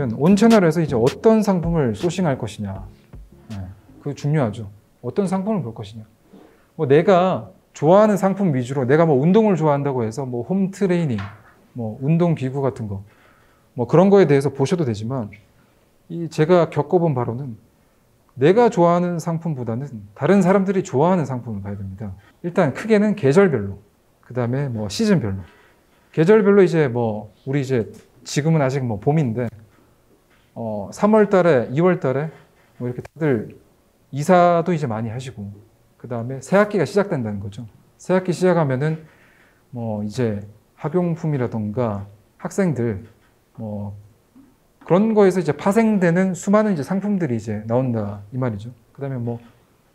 뭐냐면 온 채널에서 이제 어떤 상품을 소싱할 것이냐. 그거 중요하죠. 어떤 상품을 볼 것이냐. 뭐 내가 좋아하는 상품 위주로 내가 뭐 운동을 좋아한다고 해서 뭐 홈 트레이닝, 뭐 운동 기구 같은 거, 뭐 그런 거에 대해서 보셔도 되지만 이 제가 겪어본 바로는 내가 좋아하는 상품보다는 다른 사람들이 좋아하는 상품을 봐야 됩니다. 일단 크게는 계절별로, 그 다음에 뭐 시즌별로. 계절별로 이제 뭐 우리 이제 지금은 아직 뭐 봄인데 3월 달에 2월 달에 뭐 이렇게 다들 이사도 이제 많이 하시고 그 다음에 새 학기가 시작된다는 거죠. 새 학기 시작하면은 뭐 이제 학용품이라던가 학생들 뭐 그런 거에서 이제 파생되는 수많은 이제 상품들이 이제 나온다 이 말이죠. 그 다음에 뭐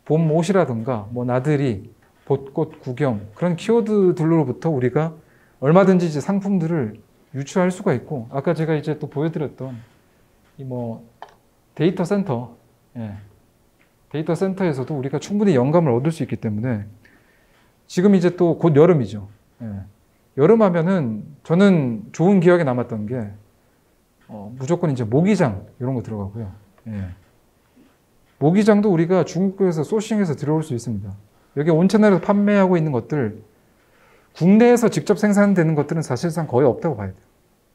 봄 옷이라던가 뭐 나들이 벚꽃 구경 그런 키워드들로부터 우리가 얼마든지 이제 상품들을 유추할 수가 있고 아까 제가 이제 또 보여드렸던 이 뭐 데이터 센터 데이터 센터에서도 우리가 충분히 영감을 얻을 수 있기 때문에 지금 이제 또 곧 여름이죠. 여름 하면은 저는 좋은 기억에 남았던 게 무조건 이제 모기장 이런 거 들어가고요. 모기장도 우리가 중국에서 소싱해서 들어올 수 있습니다. 여기 온채널에서 판매하고 있는 것들 국내에서 직접 생산되는 것들은 사실상 거의 없다고 봐야 돼요.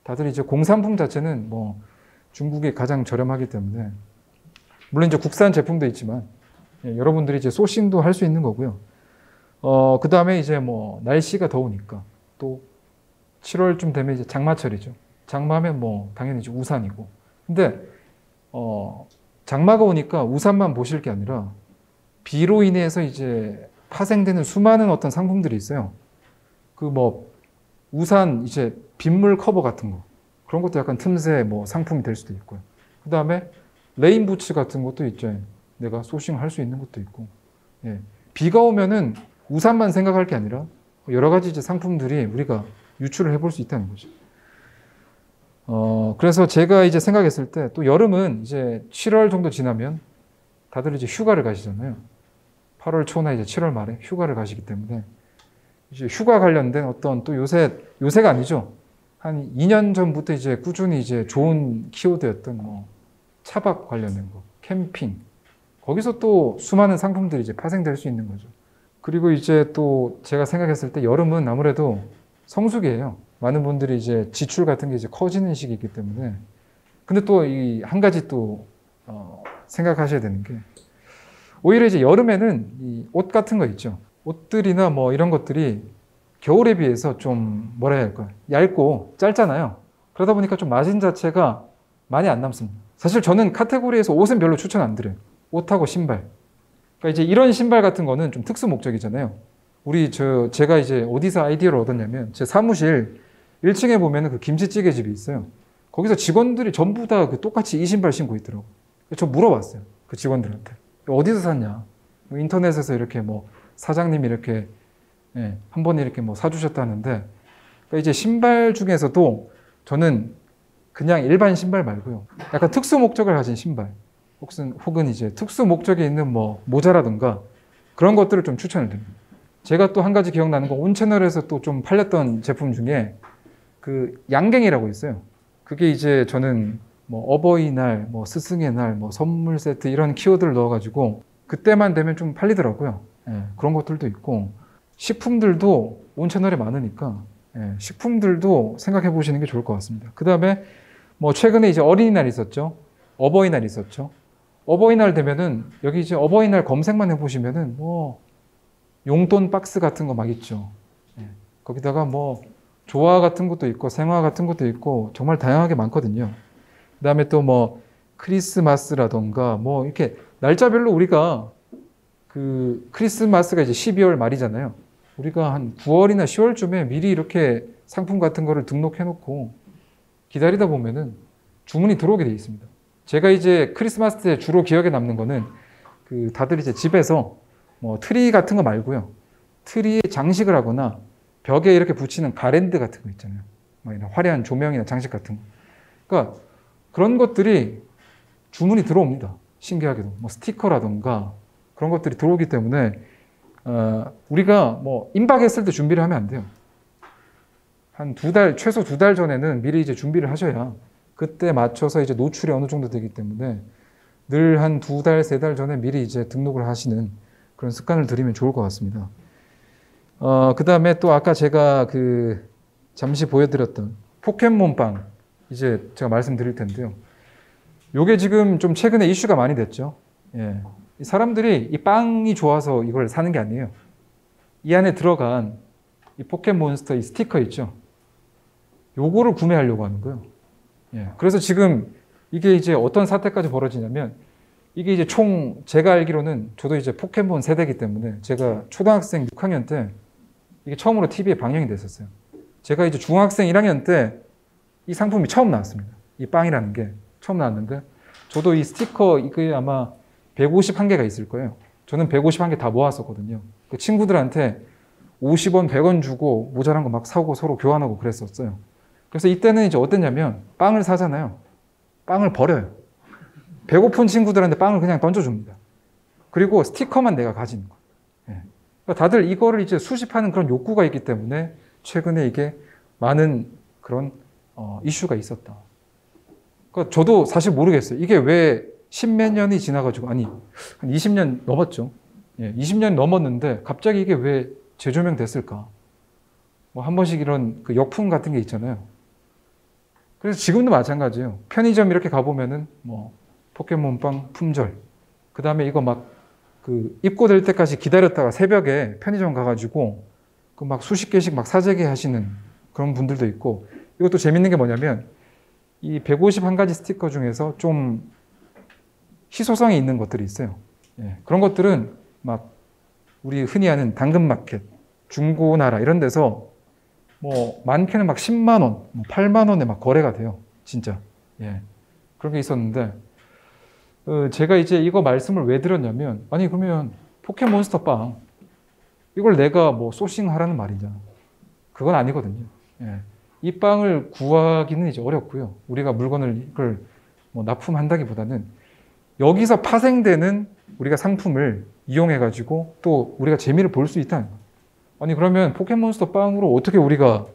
다들 이제 공산품 자체는 뭐 중국이 가장 저렴하기 때문에 물론 이제 국산 제품도 있지만 여러분들이 이제 소싱도 할 수 있는 거고요. 그 다음에 이제 뭐 날씨가 더우니까 또 7월쯤 되면 이제 장마철이죠. 장마하면 뭐 당연히 이제 우산이고. 근데 장마가 오니까 우산만 보실 게 아니라 비로 인해서 이제 파생되는 수많은 어떤 상품들이 있어요. 그 뭐 우산 이제 빗물 커버 같은 거 그런 것도 약간 틈새 뭐 상품이 될 수도 있고요. 그 다음에 레인 부츠 같은 것도 있죠. 내가 소싱할 수 있는 것도 있고. 비가 오면은 우산만 생각할 게 아니라 여러 가지 이제 상품들이 우리가 유출을 해볼 수 있다는 거죠. 그래서 제가 이제 생각했을 때 또 여름은 이제 7월 정도 지나면 다들 이제 휴가를 가시잖아요. 8월 초나 이제 7월 말에 휴가를 가시기 때문에 이제 휴가 관련된 어떤 또 요새가 아니죠. 한 2년 전부터 이제 꾸준히 이제 좋은 키워드였던 뭐 차박 관련된 거, 캠핑. 거기서 또 수많은 상품들이 이제 파생될 수 있는 거죠. 그리고 이제 또 제가 생각했을 때 여름은 아무래도 성수기예요. 많은 분들이 이제 지출 같은 게 이제 커지는 시기이기 때문에. 근데 또 이 한 가지 또 생각하셔야 되는 게 오히려 이제 여름에는 이 옷 같은 거 있죠. 옷들이나 뭐 이런 것들이 겨울에 비해서 좀 뭐라 해야 할까요? 얇고 짧잖아요. 그러다 보니까 좀 마진 자체가 많이 안 남습니다. 사실 저는 카테고리에서 옷은 별로 추천 안 드려요. 옷하고 신발. 그러니까 이제 이런 신발 같은 거는 좀 특수 목적이잖아요. 제가 이제 어디서 아이디어를 얻었냐면 제 사무실 1층에 보면 그 김치찌개 집이 있어요. 거기서 직원들이 전부 다 그 똑같이 이 신발 신고 있더라고요. 저 물어봤어요. 그 직원들한테. 어디서 샀냐? 뭐 인터넷에서 이렇게 뭐 사장님이 이렇게 한 번에 이렇게 뭐 사주셨다는데 그러니까 이제 신발 중에서도 저는 그냥 일반 신발 말고요. 약간 특수 목적을 가진 신발. 혹은 이제 특수 목적이 있는 뭐 모자라든가 그런 것들을 좀 추천을 드립니다. 제가 또 한 가지 기억나는 건 온채널에서 또 좀 팔렸던 제품 중에 그 양갱이라고 있어요. 그게 이제 저는 뭐 어버이날, 뭐 스승의 날, 뭐 선물 세트 이런 키워드를 넣어가지고 그때만 되면 좀 팔리더라고요. 그런 것들도 있고 식품들도 온채널에 많으니까 식품들도 생각해 보시는 게 좋을 것 같습니다. 그 다음에 뭐 최근에 이제 어린이날 있었죠. 어버이날 있었죠. 어버이날 되면은 여기 이제 어버이날 검색만 해보시면은 뭐 용돈 박스 같은 거 막 있죠. 거기다가 뭐 조화 같은 것도 있고 생화 같은 것도 있고 정말 다양하게 많거든요. 그 다음에 또 뭐 크리스마스라던가 뭐 이렇게 날짜별로 우리가 그 크리스마스가 이제 12월 말이잖아요. 우리가 한 9월이나 10월쯤에 미리 이렇게 상품 같은 거를 등록해 놓고 기다리다 보면은 주문이 들어오게 돼 있습니다. 제가 이제 크리스마스 때 주로 기억에 남는 거는 그 다들 이제 집에서 뭐 트리 같은 거 말고요. 트리에 장식을 하거나 벽에 이렇게 붙이는 가랜드 같은 거 있잖아요. 막 이런 화려한 조명이나 장식 같은 거. 그러니까 그런 것들이 주문이 들어옵니다. 신기하게도. 뭐 스티커라던가 그런 것들이 들어오기 때문에 우리가 뭐 임박했을 때 준비를 하면 안 돼요. 한 최소 두 달 전에는 미리 이제 준비를 하셔야 그때 맞춰서 이제 노출이 어느 정도 되기 때문에 늘 한 2달, 3달 전에 미리 이제 등록을 하시는 그런 습관을 들이면 좋을 것 같습니다. 그 다음에 또 아까 제가 잠시 보여드렸던 포켓몬빵 이제 제가 말씀드릴 텐데요. 요게 지금 좀 최근에 이슈가 많이 됐죠. 예. 사람들이 이 빵이 좋아서 이걸 사는 게 아니에요. 이 안에 들어간 이 포켓몬스터 이 스티커 있죠. 요거를 구매하려고 하는 거예요. 예. 그래서 지금 이게 이제 어떤 사태까지 벌어지냐면 이게 이제 총 제가 알기로는 저도 이제 포켓몬 세대이기 때문에 제가 초등학생 6학년 때 이게 처음으로 TV에 방영이 됐었어요. 제가 이제 중학생 1학년 때 이 상품이 처음 나왔습니다. 이 빵이라는 게 처음 나왔는데 저도 이 스티커 이게 아마 151개가 있을 거예요. 저는 151개 다 모았었거든요. 그 친구들한테 50원, 100원 주고 모자란 거 막 사고 서로 교환하고 그랬었어요. 그래서 이때는 이제 어땠냐면 빵을 사잖아요. 빵을 버려요. 배고픈 친구들한테 빵을 그냥 던져줍니다. 그리고 스티커만 내가 가지는 거예요. 예. 그러니까 다들 이거를 이제 수집하는 그런 욕구가 있기 때문에 최근에 이게 많은 그런 이슈가 있었다. 그러니까 저도 사실 모르겠어요. 이게 왜 십몇 년이 지나가지고, 아니, 한 20년 넘었죠. 예, 20년 넘었는데 갑자기 이게 왜 재조명 됐을까? 뭐 한 번씩 이런 그 역풍 같은 게 있잖아요. 그래서 지금도 마찬가지예요. 편의점 이렇게 가보면은 뭐 포켓몬빵 품절. 그 다음에 이거 막 입고될 때까지 기다렸다가 새벽에 편의점 가가지고 그 막 수십 개씩 막 사재기 하시는 그런 분들도 있고, 이것도 재밌는 게 뭐냐면 이 151가지 스티커 중에서 좀 희소성이 있는 것들이 있어요. 예, 그런 것들은 막 우리 흔히 아는 당근마켓, 중고나라 이런 데서 뭐 많게는 막 10만 원, 8만 원에 막 거래가 돼요. 진짜. 예, 그런 게 있었는데 제가 이제 이거 말씀을 왜 드렸냐면, 아니 그러면 포켓몬스터 빵 이걸 내가 뭐 소싱하라는 말이냐? 그건 아니거든요. 예. 이 빵을 구하기는 이제 어렵고요. 우리가 물건을 이걸 뭐 납품한다기보다는 여기서 파생되는 우리가 상품을 이용해가지고 또 우리가 재미를 볼 수 있다는 거예요. 아니 그러면 포켓몬스터 빵으로 어떻게 우리가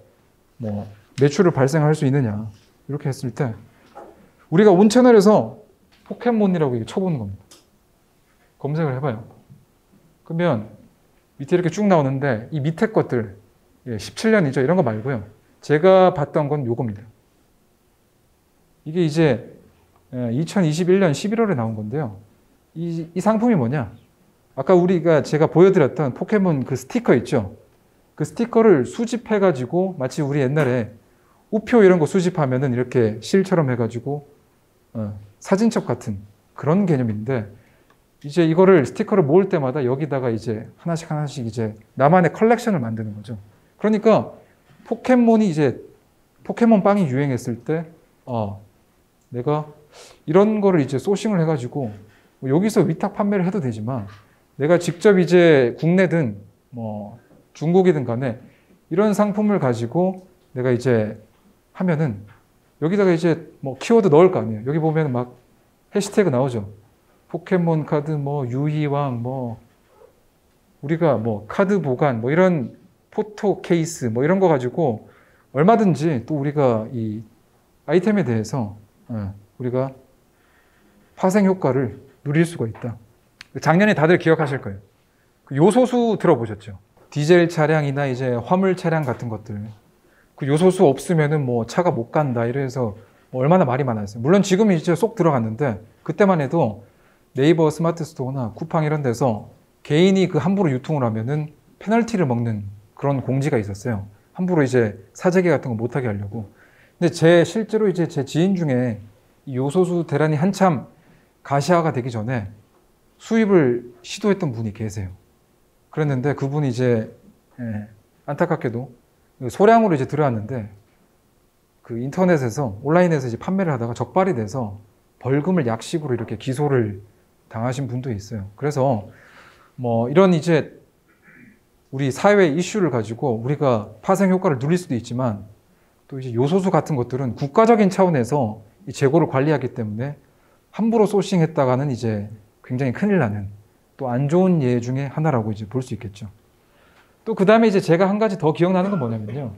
뭐 매출을 발생할 수 있느냐? 이렇게 했을 때 우리가 온채널에서 포켓몬이라고 쳐보는 겁니다. 검색을 해봐요. 그러면 밑에 이렇게 쭉 나오는데 이 밑에 것들 17년이죠. 이런 거 말고요. 제가 봤던 건 요겁니다. 이게 이제 2021년 11월에 나온 건데요. 이 상품이 뭐냐? 아까 제가 보여드렸던 포켓몬 그 스티커 있죠? 그 스티커를 수집해가지고 마치 우리 옛날에 우표 이런 거 수집하면은 이렇게 실처럼 해가지고 사진첩 같은 그런 개념인데, 이제 이거를 스티커를 모을 때마다 여기다가 이제 하나씩 이제 나만의 컬렉션을 만드는 거죠. 그러니까 포켓몬 빵이 유행했을 때, 내가 이런 거를 이제 소싱을 해가지고 뭐 여기서 위탁 판매를 해도 되지만 내가 직접 이제 국내든 뭐 중국이든 간에 이런 상품을 가지고 내가 이제 하면은 여기다가 이제 뭐 키워드 넣을 거 아니에요. 여기 보면 막 해시태그 나오죠. 포켓몬 카드, 뭐 유희왕, 뭐 우리가 뭐 카드 보관, 뭐 이런 포토 케이스, 뭐 이런 거 가지고 얼마든지 또 우리가 이 아이템에 대해서 우리가 파생 효과를 누릴 수가 있다. 작년에 다들 기억하실 거예요. 요소수 들어보셨죠? 디젤 차량이나 이제 화물 차량 같은 것들. 그 요소수 없으면은 뭐 차가 못 간다 이래서 뭐 얼마나 말이 많았어요. 물론 지금 이제 쏙 들어갔는데 그때만 해도 네이버 스마트 스토어나 쿠팡 이런 데서 개인이 그 함부로 유통을 하면은 페널티를 먹는 그런 공지가 있었어요. 함부로 이제 사재기 같은 거 못하게 하려고. 근데 실제로 이제 제 지인 중에 이 요소수 대란이 한참 가시화가 되기 전에 수입을 시도했던 분이 계세요. 그랬는데 그분이 이제 안타깝게도 소량으로 이제 들어왔는데 그 인터넷에서 온라인에서 이제 판매를 하다가 적발이 돼서 벌금을 약식으로 이렇게 기소를 당하신 분도 있어요. 그래서 뭐 이런 이제 우리 사회 이슈를 가지고 우리가 파생 효과를 누릴 수도 있지만 또 이제 요소수 같은 것들은 국가적인 차원에서 이 재고를 관리하기 때문에 함부로 소싱했다가는 이제 굉장히 큰일 나는 또 안 좋은 예 중에 하나라고 이제 볼 수 있겠죠. 또 그 다음에 이제 제가 한 가지 더 기억나는 건 뭐냐면요.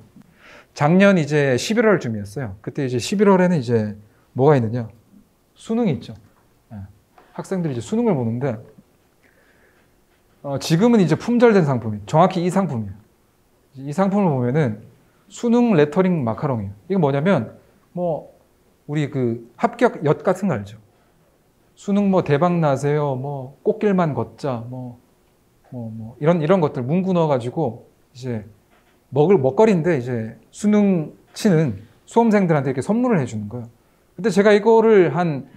작년 이제 11월쯤이었어요. 그때 이제 11월에는 이제 뭐가 있느냐? 수능이 있죠. 학생들이 이제 수능을 보는데 지금은 이제 품절된 상품이 정확히 이 상품이에요. 이 상품을 보면은 수능 레터링 마카롱이에요. 이게 뭐냐면 뭐 우리 그 합격 엿 같은 거 알죠? 수능 뭐 대박 나세요. 뭐 꽃길만 걷자. 뭐 이런 것들 문구 넣어가지고 이제 먹거리인데 이제 수능 치는 수험생들한테 이렇게 선물을 해주는 거예요. 근데 제가 이거를 한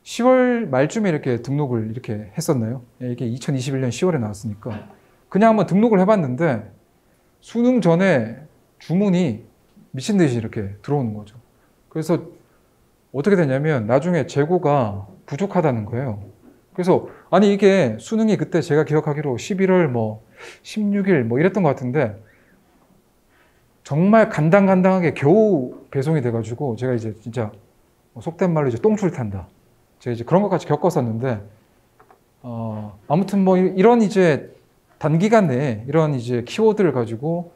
10월 말쯤에 이렇게 등록을 이렇게 했었나요? 이게 2021년 10월에 나왔으니까 그냥 한번 등록을 해봤는데 수능 전에 주문이 미친 듯이 이렇게 들어오는 거죠. 그래서 어떻게 되냐면 나중에 재고가 부족하다는 거예요. 그래서 아니 이게 수능이 그때 제가 기억하기로 11월 뭐 16일 뭐 이랬던 것 같은데 정말 간당간당하게 겨우 배송이 돼가지고 제가 이제 진짜 속된 말로 이제 똥줄 탄다. 제가 이제 그런 것까지 겪었었는데 아무튼 뭐 이런 이제 단기간 내에 이런 이제 키워드를 가지고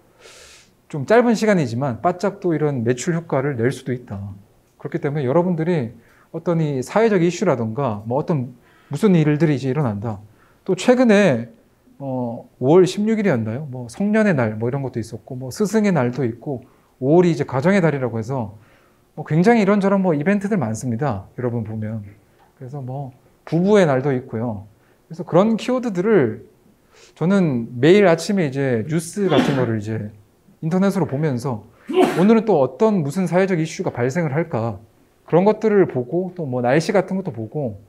좀 짧은 시간이지만 바짝 또 이런 매출 효과를 낼 수도 있다. 그렇기 때문에 여러분들이 어떤 이 사회적 이슈라던가 뭐 어떤 무슨 일들이 이제 일어난다. 또 최근에 5월 16일이었나요? 뭐 성년의 날 뭐 이런 것도 있었고 뭐 스승의 날도 있고 5월이 이제 가정의 달이라고 해서 뭐 굉장히 이런저런 뭐 이벤트들 많습니다. 여러분 보면. 그래서 뭐 부부의 날도 있고요. 그래서 그런 키워드들을 저는 매일 아침에 이제 뉴스 같은 거를 이제 인터넷으로 보면서 오늘은 또 어떤 무슨 사회적 이슈가 발생을 할까 그런 것들을 보고 또 뭐 날씨 같은 것도 보고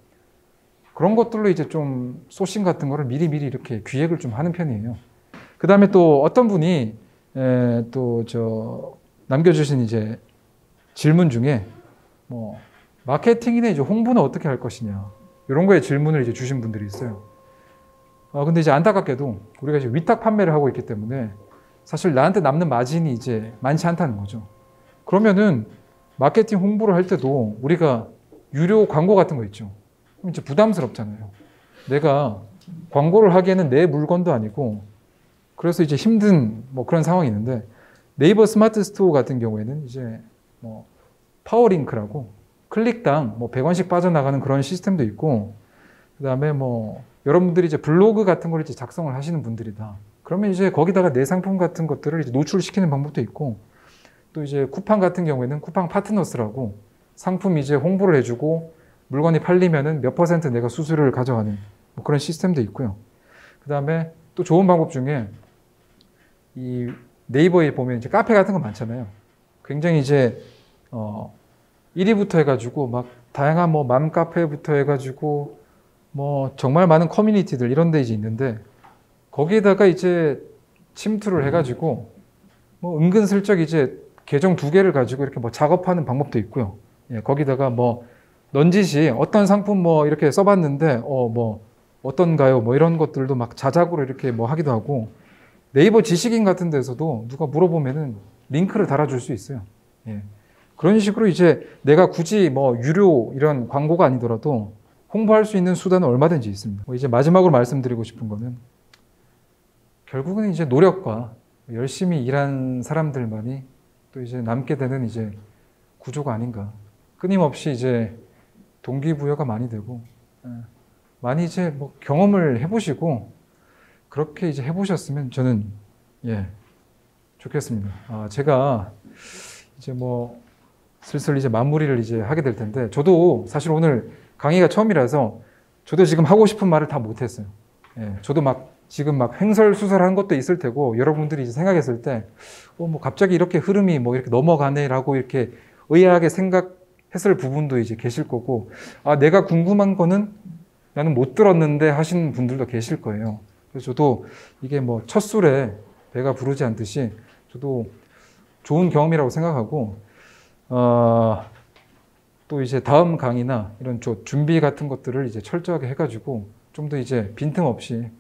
그런 것들로 이제 좀 소싱 같은 거를 미리미리 이렇게 기획을 좀 하는 편이에요. 그 다음에 또 어떤 분이 또 남겨주신 이제 질문 중에 뭐 마케팅이나 이제 홍보는 어떻게 할 것이냐 이런 거에 질문을 이제 주신 분들이 있어요. 근데 이제 안타깝게도 우리가 이제 위탁 판매를 하고 있기 때문에 사실 나한테 남는 마진이 이제 많지 않다는 거죠. 그러면은 마케팅 홍보를 할 때도 우리가 유료 광고 같은 거 있죠. 그럼 이제 부담스럽잖아요. 내가 광고를 하기에는 내 물건도 아니고 그래서 이제 힘든 뭐 그런 상황이 있는데 네이버 스마트 스토어 같은 경우에는 이제 뭐 파워링크라고 클릭당 뭐 100원씩 빠져나가는 그런 시스템도 있고 그다음에 뭐 여러분들이 이제 블로그 같은 걸 이제 작성을 하시는 분들이다. 그러면 이제 거기다가 내 상품 같은 것들을 이제 노출시키는 방법도 있고 또 이제 쿠팡 같은 경우에는 쿠팡 파트너스라고 상품 이제 홍보를 해주고 물건이 팔리면은 몇 % 내가 수수료를 가져가는 뭐 그런 시스템도 있고요. 그 다음에 또 좋은 방법 중에 이 네이버에 보면 이제 카페 같은 거 많잖아요. 굉장히 이제 1위부터 해가지고 막 다양한 뭐 맘카페부터 해가지고 뭐 정말 많은 커뮤니티들 이런 데 이제 있는데 거기에다가 이제 침투를 해가지고 뭐 은근슬쩍 이제 계정 2개를 가지고 이렇게 뭐 작업하는 방법도 있고요. 예, 거기다가 뭐 넌지시 어떤 상품 뭐 이렇게 써봤는데 뭐 어떤가요? 뭐 이런 것들도 막 자작으로 이렇게 뭐 하기도 하고 네이버 지식인 같은 데서도 누가 물어보면은 링크를 달아줄 수 있어요. 예. 그런 식으로 이제 내가 굳이 뭐 유료 이런 광고가 아니더라도 홍보할 수 있는 수단은 얼마든지 있습니다. 뭐 이제 마지막으로 말씀드리고 싶은 거는 결국은 이제 노력과 열심히 일한 사람들만이 또 이제 남게 되는 이제 구조가 아닌가. 끊임없이 이제 동기부여가 많이 되고 많이 이제 뭐 경험을 해보시고 그렇게 이제 해보셨으면 저는 좋겠습니다. 제가 이제 뭐 슬슬 이제 마무리를 이제 하게 될 텐데 저도 사실 오늘 강의가 처음이라서 저도 지금 하고 싶은 말을 다 못했어요. 저도 막 지금 막 횡설수설한 것도 있을 테고 여러분들이 이제 생각했을 때 뭐 갑자기 이렇게 흐름이 뭐 이렇게 넘어가네라고 이렇게 의아하게 생각했을 부분도 이제 계실 거고 내가 궁금한 거는 나는 못 들었는데 하시는 분들도 계실 거예요. 그래서 저도 이게 뭐 첫 술에 배가 부르지 않듯이 저도 좋은 경험이라고 생각하고 또 이제 다음 강의나 이런 준비 같은 것들을 이제 철저하게 해가지고 좀 더 이제 빈틈없이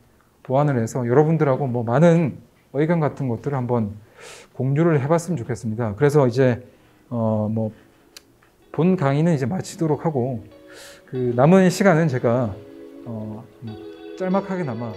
보완을 해서 여러분들하고 뭐 많은 의견 같은 것들을 한번 공유를 해봤으면 좋겠습니다. 그래서 이제 뭐 본 강의는 이제 마치도록 하고 그 남은 시간은 제가 짤막하게나마